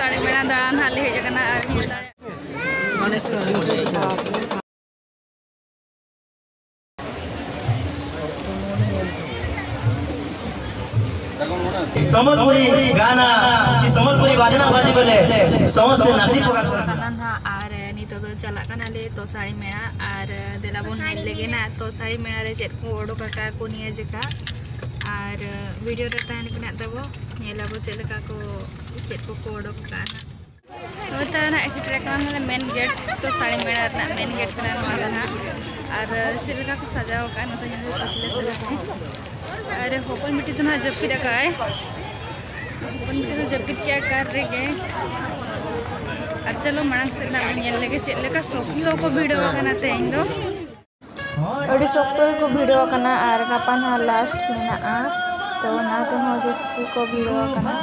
साड़ी मेला दाड़ान हाले हेजना समलपुरी गाना कि समलपुरी बाजना बाजी बोले समस्त नाची प्रकाश आर नितो दो चला कनाले तो साड़ी मेला आर देलाबोन हेड लेगे ना तो साड़ी मेला रे चेक को ओडो का को निया जका आर वीडियो रे ताहन को ना तबो नेलाबो चेलका को चेक को ओडो का तो ताना एक्चुअली कान मेन गेट तो साड़ी मेला ना मेन गेट कना माना आर चेलका को सजाओ का न तो यहां पछले से अरे होपन मिट्टी तो ना जपिद का है होपन मिट्टी तो जपिद क्या कर रहे हैं अब चलो मणंग से ना लगे चले का सोक्तो को वीडियो करना तेईं दो अड़ी सोक्तो को वीडियो करना आर कापन हा लास्ट में ना तो ना तो हो जस्ती को वीडियो करना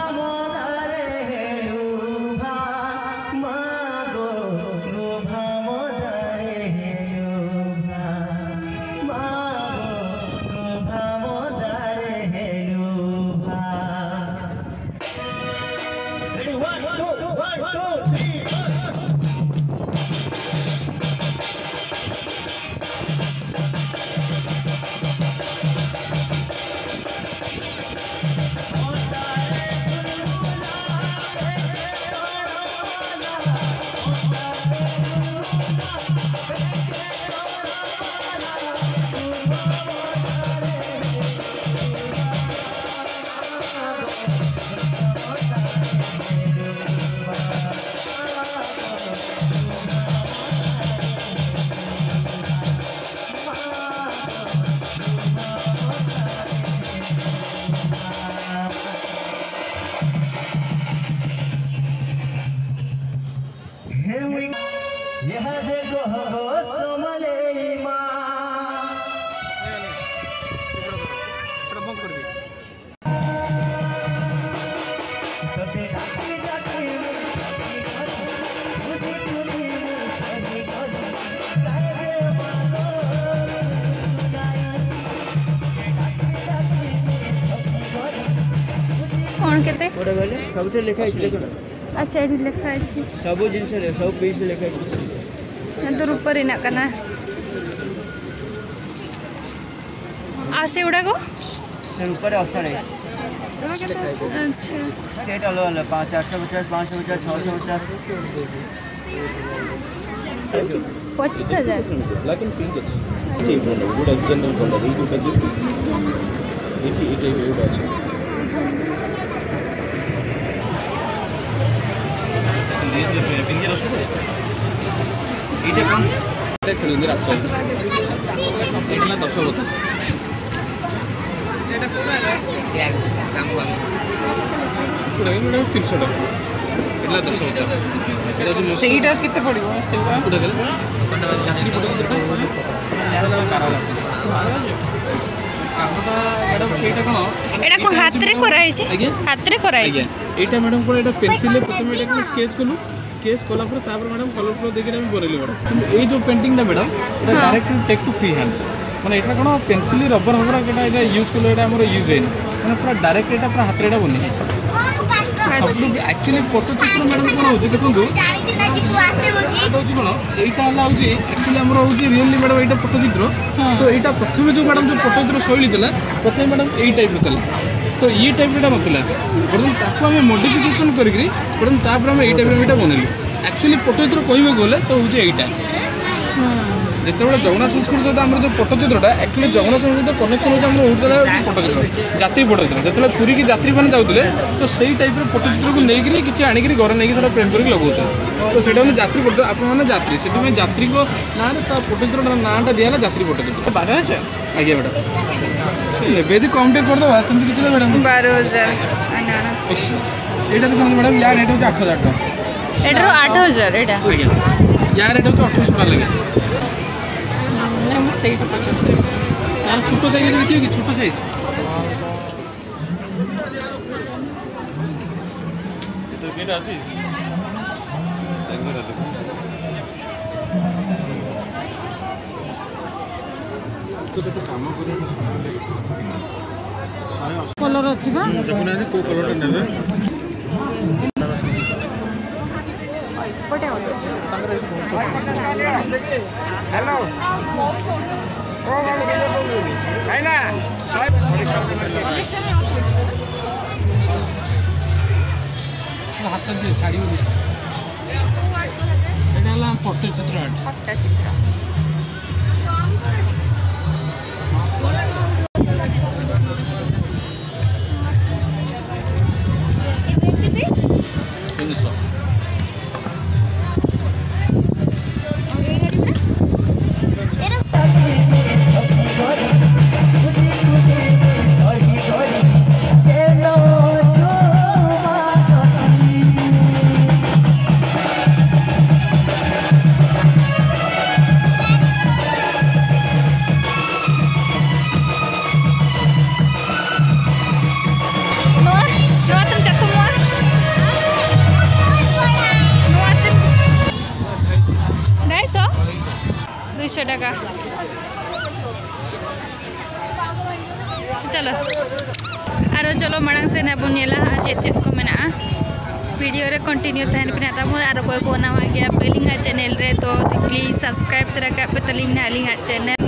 कौन कहते सब लिखा है अच्छा ये लिखा है सब जिनसे सब पीस लिखा है तो ऊपर ही ना करना आसे उड़ा को ऊपर ऑप्शन है अच्छा रेट अलग अलग 450 550 650 25,000 लेकिन पिंक अच्छी गुड जनरल कलर ये गुड ये अच्छा पिंक रसो इटे कम खेलुंदी रास एटला 10 होता एटा कोला है काम काम पुरा मैडम 300 टका एटला 10 होता एटा जो सेटा कितने पड़िबो सेटा पुरा गले जात्री पुरा कामटा मैडम सेटा कोन एटा को हाथ रे कराई छी हाथ रे कराई छी एटा मैडम कोन एटा पेंसिल ले प्रथम एटा स्केच कलु स्केच कला पर तापर मैडम कलर फ्लो देखि हम बरेली मैडम ए जो पेंटिंग ना मैडम एटा direct take to free hands माने एटा कोन पेंसिल रबर रबर केटा एटा यूज कलो एटा हमर यूज हेन माने पूरा डायरेक्ट एटा पूरा हाथ रेटा बनि सब एक्चुअली फोटो चित्र मैडम कोन होजे देखंतु होजी कोन एटा हला होजी एक्चुअली हमर होजी रियली मैडम एटा फोटो चित्र तो एटा प्रथमे जो मैडम जो फोटो चित्र शैली दिला प्रथमे मैडम एई टाइप दिला तो ये टाइप रे मतला बरन ताको हम मॉडिफिकेशन करिकरी बरन तापर हम एई टाइप रे एटा बनैली एक्चुअली फोटो चित्र कहबे गोले तो होजे एटा जेतेबेले जगन्नाथ संस्कृति सहित आम जो पट्टचित्रटा एक्चुअली जगन्नाथ संस्कृति कनेक्शन होता होता पट्टचित्र जात्री पट्टचित्र जो पुरी की जात्री मैंने जाते तो सही टाइप पट्टचित्र को लेकिन किसी आणिक घर नहीं फ्रेम करके लगौते तो से जात्री पट्ट आपने जात्री से जात्री को ना पट्टचित्र नाटा दिया जात्री पट्टचित्र 12,000 आज्ञा मैडम यदि कम टे करदे सेमती किसी ना मैडम 12,000 यहाँ देखो मैडम यार रेट होता 8,000 टका एटर 8,000 एटा आज्ञा यार रेट होता 28 टका लगे सही तो यार छोटो साइज देखिए कि छोटो साइज तो केटा अछि तो काम करे कलर अछि बा देखुना को कलर नेबे हेलो ओ है ना हाथ दिए छाड़ी एटा पट्टचित्र आर्ट টাকা चलो आरो चलो मांग से नाबन चेत चेत को मेना वीडियो रे कंटिन्यू तहन पे तब आरो कोई को नवा गया पेलिंग चैनल रे तो प्लीज सब्सक्राइब तरा का पे तलिंग ना लिंग चैनल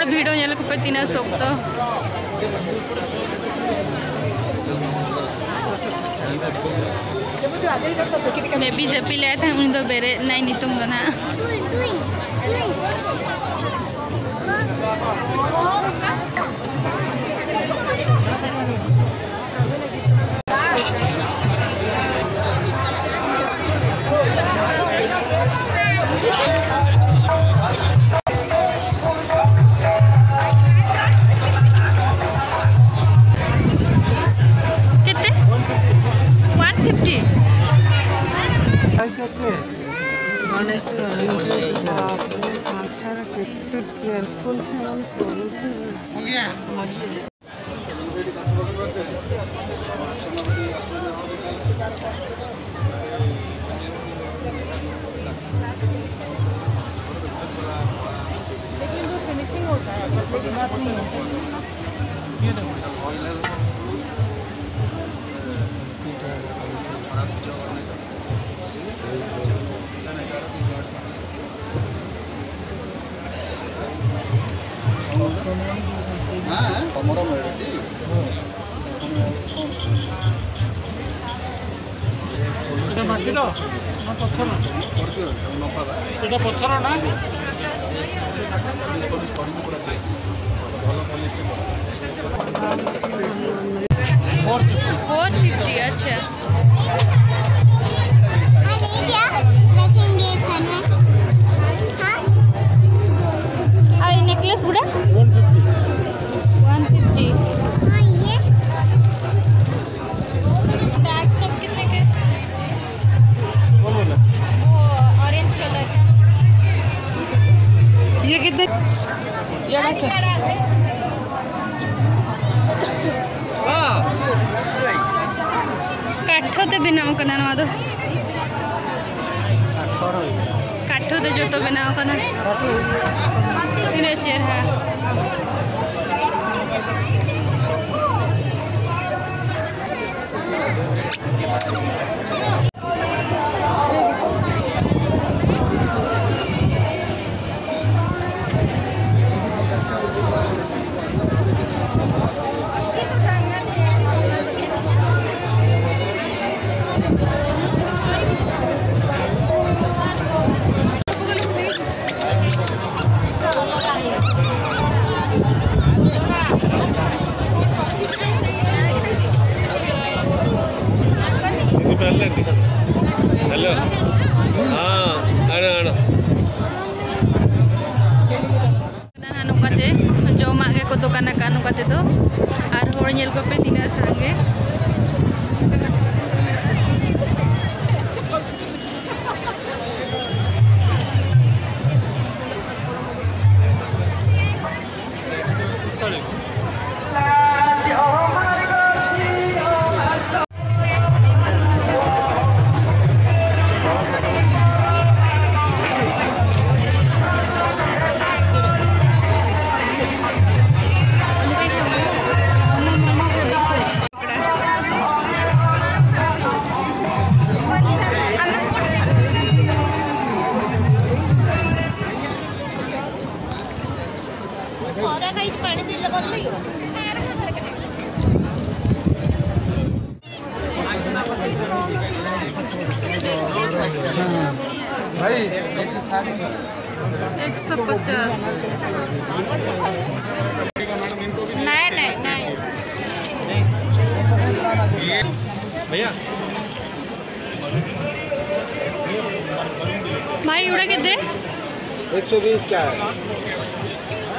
भिड़ो नेल को पे तीना सोक्तो बेबी जपी ले था उन दो बेरे नाइ नितुंग दो ना फिनिशिंग होता है लेकिन बात नहीं होती माटी पत्थर এটা पत्थर ना 450 अच्छा रखेंगे घर में हाँ नेकलेस गुड़ा 150 हाँ ये बैग सब कितने के वो ऑरेंज कलर ये कितने येड़ा से काठोते बनाव कना नवा दो काठोते जो तो बनाव कना इने चेयर है हेलो हाँ आना आना नुकाते जो मागे को दुकान का नुकाते तो आर होड़ नेल को पे तीना सांगे भाई 160 150 नहीं नहीं नहीं भैया भाई उड़ा के दे 120 का है।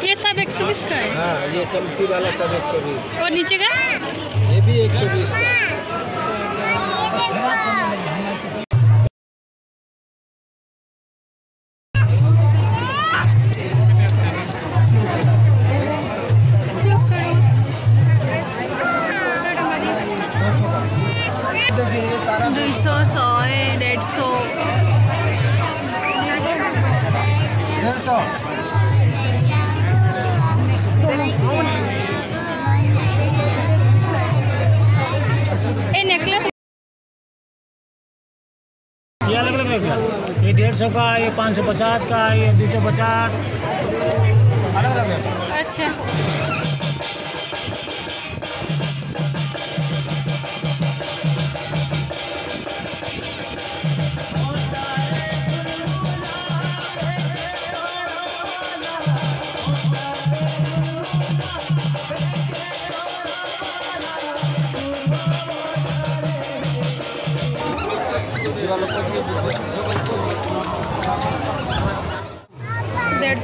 ये सब 120 का है हाँ, ये चमकी वाला सब 120। और नीचे का ये भी 120 का। देखिए ये सारा 200 100 150 150। ये नेकलेस ये अलग अलग है क्या? ये 150 का, ये 550 का, ये 250। अलग अलग है। अच्छा देढ़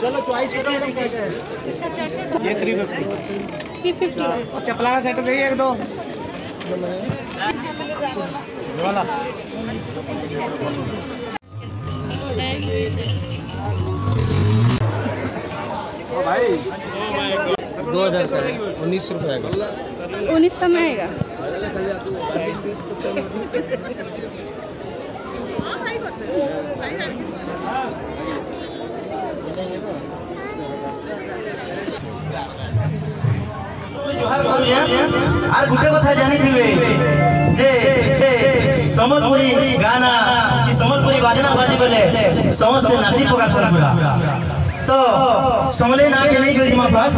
चलो चॉइस ये 350 और चपला का सेट चाहिए एक दो वाला ओ भाई 2000 का है, 19 रुपये का। 1900 में आएगा जोहार करूया आर गुटे कथा जानी थिबे जे समलपुरी गाना कि समलपुरी बाजना बाजी बोले समस्त नाची प्रकाशन पूरा तो समले ना के नहीं गई मा पास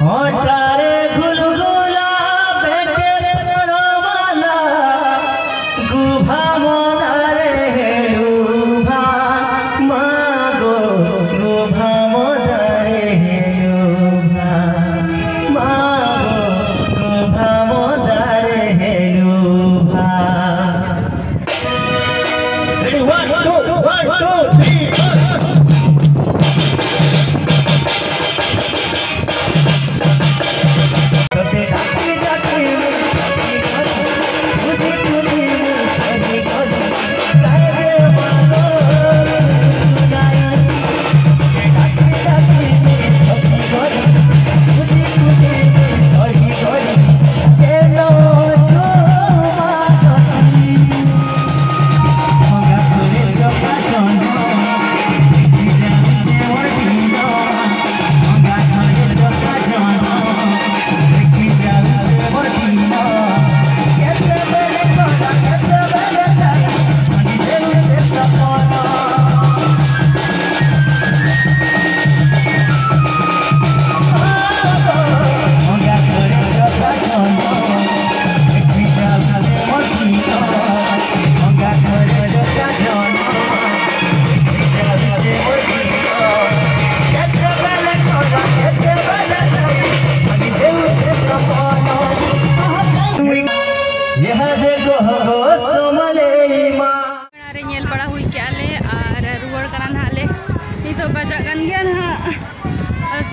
हटारे गुलगुला बेटे तोरमाला गुभा मोदारे हेलुभा मागो गुभा मोदारे हेलुभा मागो गुभा मोदारे हेलुभा रेडी 1 2 3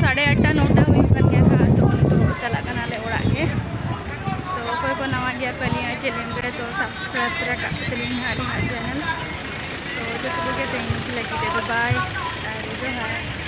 साढ़े 8 9 हुई गया था तो चला गनाले ओड़ा के तो कोई को नवा गया पहले चैनल करे तो सब्सक्राइब करा कतलिन हारी चैनल तो जो तो के लगी दे बाय जो है